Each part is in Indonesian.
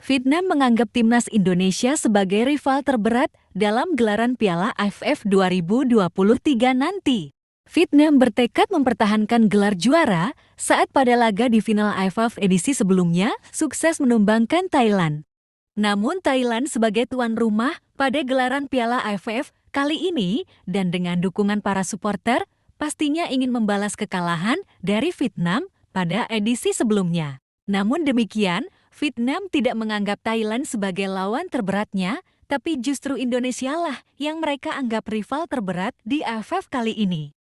Vietnam menganggap timnas Indonesia sebagai rival terberat dalam gelaran Piala AFF 2023 nanti. Vietnam bertekad mempertahankan gelar juara saat pada laga di final AFF edisi sebelumnya sukses menumbangkan Thailand. Namun Thailand sebagai tuan rumah pada gelaran Piala AFF kali ini dan dengan dukungan para supporter pastinya ingin membalas kekalahan dari Vietnam pada edisi sebelumnya. Namun demikian, Vietnam tidak menganggap Thailand sebagai lawan terberatnya, tapi justru Indonesia lah yang mereka anggap rival terberat di AFF kali ini.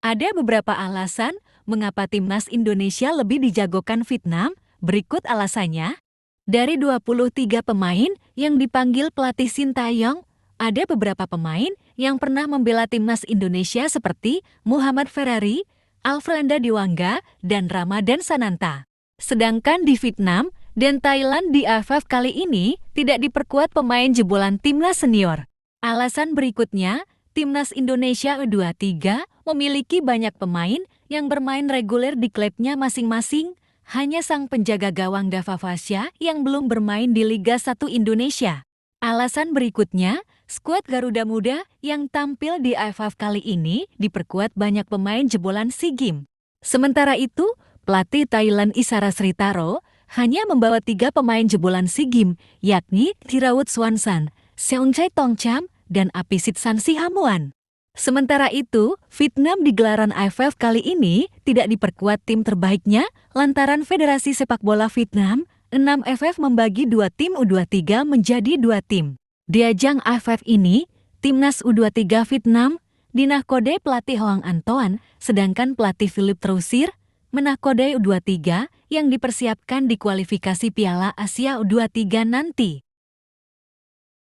Ada beberapa alasan mengapa timnas Indonesia lebih dijagokan Vietnam, berikut alasannya. Dari 23 pemain yang dipanggil pelatih Sintayong, ada beberapa pemain yang pernah membela timnas Indonesia seperti Muhammad Ferrari, Alfranda Dewangga, dan Ramadan Sananta. Sedangkan di Vietnam dan Thailand di AFF kali ini tidak diperkuat pemain jebolan timnas senior. Alasan berikutnya, timnas Indonesia U23 memiliki banyak pemain yang bermain reguler di klubnya masing-masing. Hanya sang penjaga gawang Dava Fasya yang belum bermain di Liga 1 Indonesia. Alasan berikutnya, skuad Garuda Muda yang tampil di AFF kali ini diperkuat banyak pemain jebolan SEA Games. Sementara itu, pelatih Thailand Isara Sritaro hanya membawa 3 pemain jebolan SEA Games, yakni Thiraut Swansan, Seongchae Tongcham, dan Apisit Sansihamuan. Sementara itu, Vietnam di gelaran AFF kali ini tidak diperkuat tim terbaiknya lantaran Federasi Sepak Bola Vietnam 6FF membagi 2 tim U23 menjadi 2 tim. Di ajang AFF ini, timnas U23 Vietnam dinahkodai pelatih Hoang Antoan, sedangkan pelatih Philip Trousir menahkodai U23 yang dipersiapkan di kualifikasi Piala Asia U23 nanti.